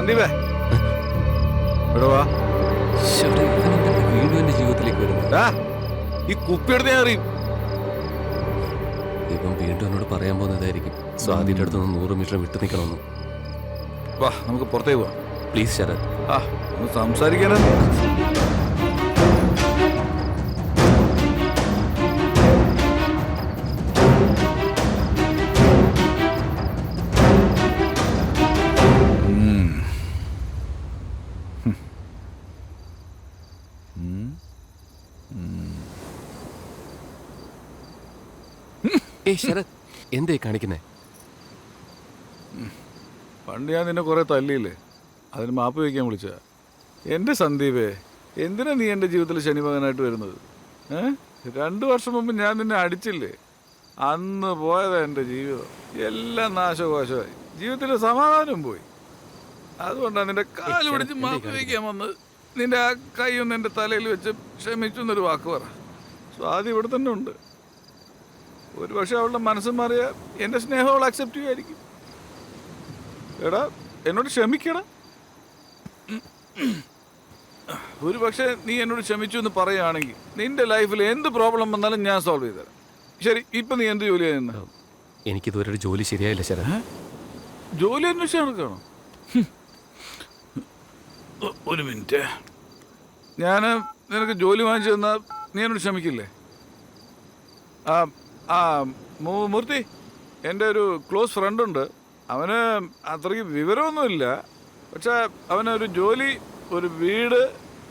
സന്ദീപേ ഇവിടെ വാ. വീണ്ടും എന്റെ ജീവിതത്തിലേക്ക് വരുന്നു. ഈ കുപ്പിയെടുത്ത് ഞാൻ അറിയും. ഇപ്പം വീണ്ടും എന്നോട് പറയാൻ പോകുന്നതായിരിക്കും സ്വാതിയുടെ അടുത്ത് നിന്ന് 100 മീറ്റർ വിട്ടു നിൽക്കണമെന്ന്. വാ നമുക്ക് പുറത്തേക്ക് പോവാം. പ്ലീസ് ശരത്. ഒന്ന് സംസാരിക്കാനാ. ശരത് എന്തേ കാണിക്കുന്നേ? പണ്ട് ഞാൻ നിന്നെ കുറെ തല്ലിയില്ലേ, അതിന് മാപ്പ് വയ്ക്കാൻ വിളിച്ച. എൻ്റെ സന്ദീപേ, എന്തിനാ നീ എൻ്റെ ജീവിതത്തിൽ ശനിമകനായിട്ട് വരുന്നത്? 2 വർഷം മുമ്പ് ഞാൻ നിന്നെ അടിച്ചില്ലേ? അന്ന് പോയതാ എൻ്റെ ജീവിതം. എല്ലാം നാശകോശമായി, ജീവിതത്തിലെ സമാധാനം പോയി. അതുകൊണ്ടാണ് നിന്റെ കാല് പിടിച്ച് മാപ്പ് വയ്ക്കാൻ വന്നത്. നിന്റെ ആ കൈ ഒന്ന് എൻ്റെ തലയിൽ വെച്ച് ക്ഷമിച്ചു എന്നൊരു വാക്ക് പറ. സ്വാതി ഇവിടെ തന്നെ ഉണ്ട്. ഒരു പക്ഷെ അവളുടെ മനസ്സ് മാറിയ എൻ്റെ സ്നേഹം അവൾ അക്സെപ്റ്റ് ചെയ്യുമായിരിക്കും. എടാ എന്നോട് ക്ഷമിക്കടാ. ഒരു പക്ഷേ നീ എന്നോട് ക്ഷമിച്ചു എന്ന് പറയുകയാണെങ്കിൽ നിന്റെ ലൈഫിൽ എന്ത് പ്രോബ്ലം വന്നാലും ഞാൻ സോൾവ് ചെയ്തു തരാം. ശരി, ഇപ്പം നീ എന്ത് ജോലി ചെയ്യുന്നത്? എനിക്കിതുവരെ ഒരു ജോലി ശരിയായില്ല ശരത്. ജോലി അന്വേഷിച്ച് നടക്കുകയാണോ? ഒരു മിനിറ്റ്, ഞാൻ നിനക്ക് ജോലി വാങ്ങിച്ചു തന്നാൽ നീ എന്നോട് ക്ഷമിക്കില്ലേ? മൂർത്തി, എൻ്റെ ഒരു ക്ലോസ് ഫ്രണ്ടുണ്ട്. അവന് അത്രയ്ക്ക് വിവരമൊന്നുമില്ല. പക്ഷേ അവനൊരു ജോലി, ഒരു വീട്,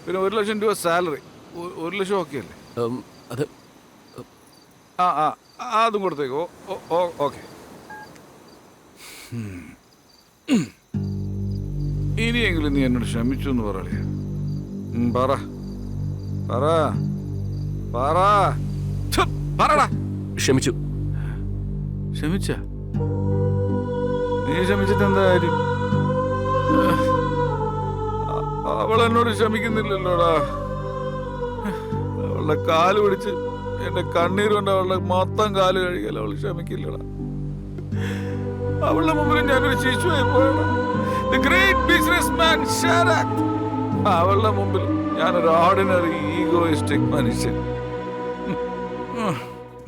പിന്നെ 1 ലക്ഷം രൂപ സാലറി. 1 ലക്ഷം ഓക്കെ അല്ലേ? അത് അതും കൊടുത്തേക്കോ. ഓക്കെ. ഇനിയെങ്കിലും നീ എന്നോട് ക്ഷമിച്ചു എന്ന് പറയേ. പറ പറ പറ പറടാ. ക്ഷമിച്ചു. ക്ഷമിച്ച? നീ ക്ഷമിച്ചിട്ട് എന്താ കാര്യം? അവൾ എന്നോട് ക്ഷമിക്കുന്നില്ലല്ലോടാ. അവളുടെ കാല് പിടിച്ച് എന്റെ കണ്ണീര് കൊണ്ട് അവളുടെ മൊത്തം കാല് കഴുകിയാൽ അവൾ ക്ഷമിക്കില്ലടാ. അവളുടെ മുമ്പിൽ ഞാനൊരു ശിശുവായി പോയടാ. The great businessman Sharak. അവളുടെ മുമ്പിൽ ഞാനൊരു ഓർഡിനറി ഈഗോയിസ്റ്റിക് മനുഷ്യൻ.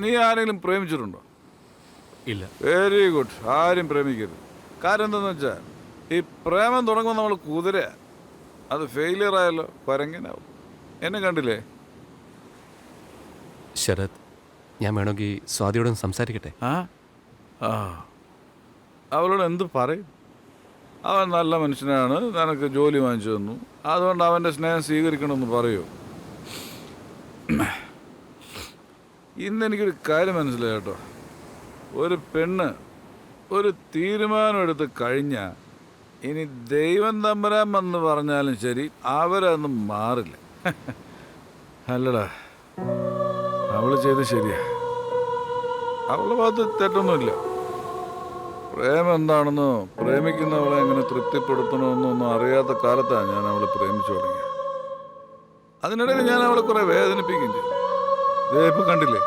നീ ആരെങ്കിലും പ്രേമിച്ചിട്ടുണ്ടോ? ഇല്ല. Very good. ആരും പ്രേമിക്കരുത്. കാരണം എന്താന്ന് വെച്ചാൽ ഈ പ്രേമം തുടങ്ങുമ്പോൾ നമ്മൾ കുതിര, അത് ഫെയിലിയർ ആയല്ലോ പരങ്ങനാവും. എന്നെ കണ്ടില്ലേ? ശരത്, ഞാൻ വേണമെങ്കിൽ സ്വാതിയോടൊന്ന് സംസാരിക്കട്ടെ? അവളോട് എന്ത് പറയും? അവൻ നല്ല മനുഷ്യനാണ്, നിനക്ക് ജോലി വാങ്ങിച്ചു തന്നു, അതുകൊണ്ട് അവൻ്റെ സ്നേഹം സ്വീകരിക്കണമെന്ന് പറയൂ. ഇന്നെനിക്കൊരു കാര്യം മനസ്സിലായി കേട്ടോ. ഒരു പെണ്ണ് ഒരു തീരുമാനം എടുത്ത് കഴിഞ്ഞാൽ ഇനി ദൈവം തമ്പുരാൻ വന്ന് പറഞ്ഞാലും ശരി, അവരൊന്നും മാറില്ല. അല്ലടാ, അവൾ ചെയ്ത് ശരിയാ. അവളുടെ ഭാഗത്ത് തെറ്റൊന്നുമില്ല. പ്രേമം എന്താണെന്നോ പ്രേമിക്കുന്നവളെ എങ്ങനെ തൃപ്തിപ്പെടുത്തണമെന്നോ ഒന്നും അറിയാത്ത കാലത്താണ് ഞാൻ അവളെ പ്രേമിച്ചു തുടങ്ങിയത്. അതിനിടയിൽ ഞാൻ അവളെ കുറെ വേദനിപ്പിക്കുകയും ചെയ്തു. ഇപ്പം കണ്ടില്ലേ,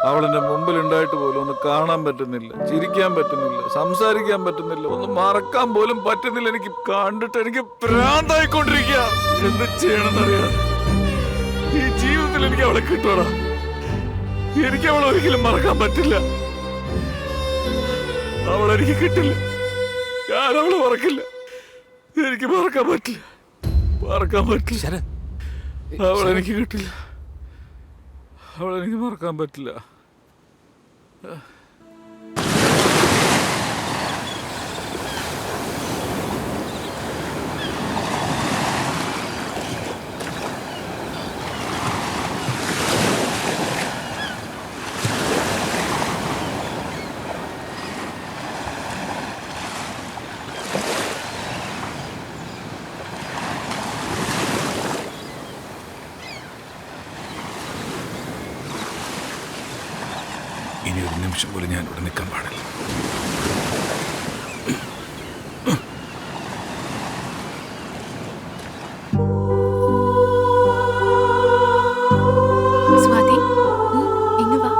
അവളെൻ്റെ മുമ്പിൽ ഉണ്ടായിട്ട് പോലും ഒന്ന് കാണാൻ പറ്റുന്നില്ല, ചിരിക്കാൻ പറ്റുന്നില്ല, സംസാരിക്കാൻ പറ്റുന്നില്ല, ഒന്ന് മറക്കാൻ പോലും പറ്റുന്നില്ല. എനിക്ക് കണ്ടിട്ട് എനിക്ക് ഭ്രാന്തായിക്കൊണ്ടിരിക്കുക. എന്ത് ചെയ്യണമെന്നറിയാം. ഈ ജീവിതത്തിൽ എനിക്ക് അവളെ കിട്ടൂടാ. എനിക്ക് അവളെ ഒരിക്കലും മറക്കാൻ പറ്റില്ല. അവളെനിക്ക് കിട്ടില്ല. ഞാൻ അവളെ മറക്കില്ല. എനിക്ക് മറക്കാൻ പറ്റില്ല. മറക്കാൻ പറ്റില്ല. അവളെനിക്ക് കിട്ടില്ല. അവളെനിക്ക് മറക്കാൻ പറ്റില്ല. ഇനി ഒരു നിമിഷം പോലും ഞാൻ ഇവിടെ നിൽക്കാൻ പാടില്ല. സ്വാതി, ഇങ്ങ് വാ.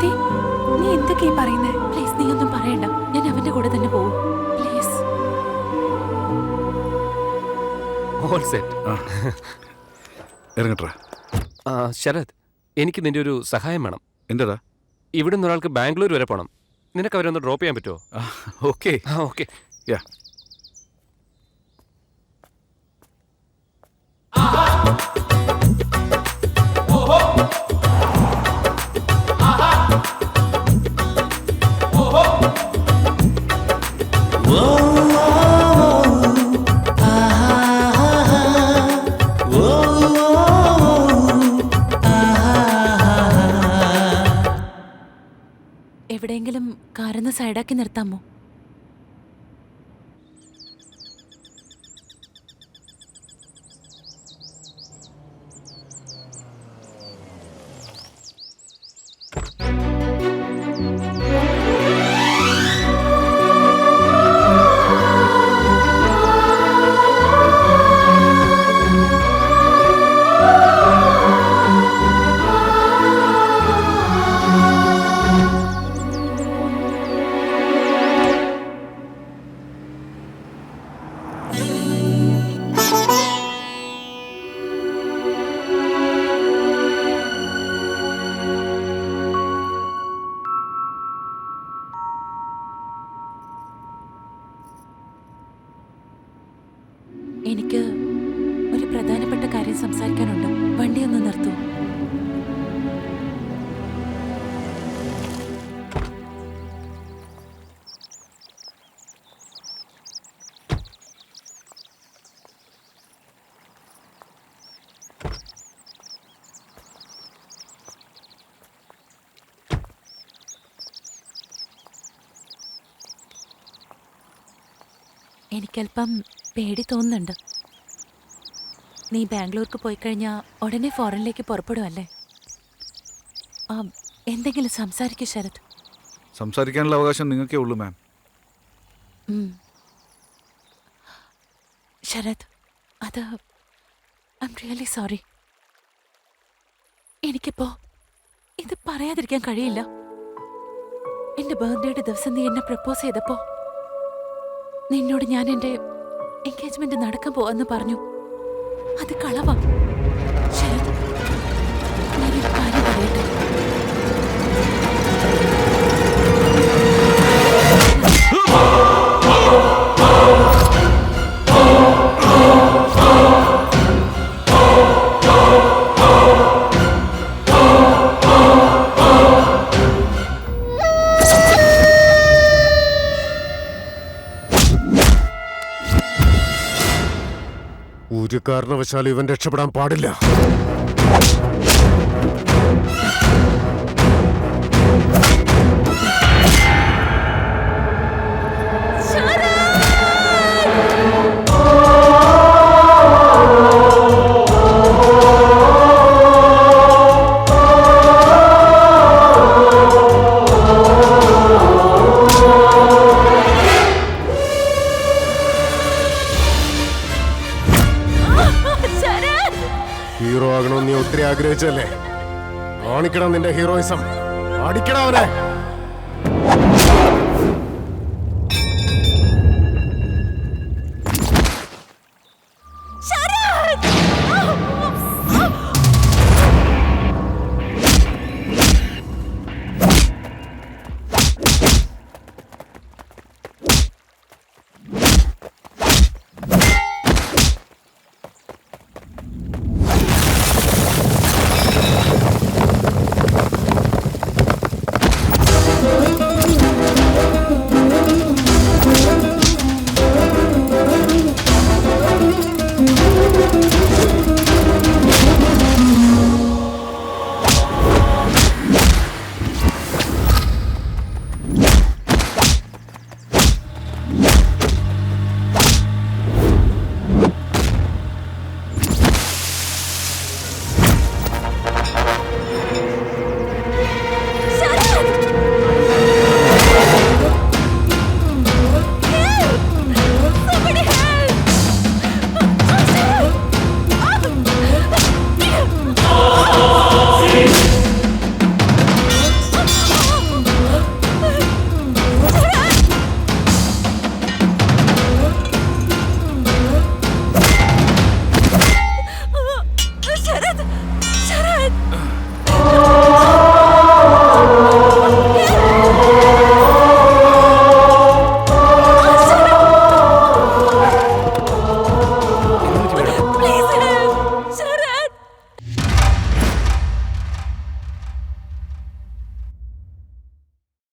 സ്വാതി, നീ എന്തൊക്കെയാ പറയുന്നേ? പ്ലീസ് നീ ഒന്നും പറയണ്ട. ഞാൻ അവന്റെ കൂടെ തന്നെ പോവും. പ്ലീസ്. All set. ഇറങ്ങട്ടെ. ശരത്, എനിക്ക് നിന്റെ ഒരു സഹായം വേണം. എന്റെടാ? ഇവിടെ നിന്ന് ഒരാൾക്ക് ബാംഗ്ലൂർ വരെ പോകണം. നിനക്ക് അവരെ ഒന്ന് ഡ്രോപ്പ് ചെയ്യാൻ പറ്റുമോ? ഓക്കെ. ഓക്കെ. യാ. എവിടെയെങ്കിലും കാറൊന്ന് സൈഡാക്കി നിർത്താമോ? എനിക്ക് ഒരു പ്രധാനപ്പെട്ട കാര്യം സംസാരിക്കാനുണ്ട്. വണ്ടി ഒന്ന് നിർത്തൂ. എനിക്കല്പം പേടി തോന്നുന്നുണ്ട്. നീ ബാംഗ്ലൂർക്ക് പോയി കഴിഞ്ഞാൽ ഉടനെ ഫോറിനിലേക്ക് പുറപ്പെടുമല്ലേ? എന്തെങ്കിലും സംസാരിക്കൂ ശരത്. സംസാരിക്കാനുള്ള അവകാശം നിങ്ങൾക്കേ ഉള്ളൂ മാം. ശരത്, അത് ഐ എം റിയലി സോറി. എനിക്കിപ്പോ ഇത് പറയാതിരിക്കാൻ കഴിയില്ല. എന്റെ ബർത്ത്ഡേയുടെ ദിവസം നീ എന്നെ പ്രപ്പോസ് ചെയ്തപ്പോ നിന്നോട് ഞാൻ എന്റെ എൻഗേജ്മെന്റ് നടക്കാൻ പോവാന്ന് പറഞ്ഞു. അത് കളവാ. ശരത്, ഞാനൊരു കാര്യം പറയട്ടെ. ഒരു കാരണവശാലും ഇവൻ രക്ഷപ്പെടാൻ പാടില്ല. ഹീറോ ആകണമെന്ന് നീ ഒത്തിരി ആഗ്രഹിച്ചല്ലേ? കാണിക്കണം നിന്റെ ഹീറോയിസം. അടിക്കണം അവനെ.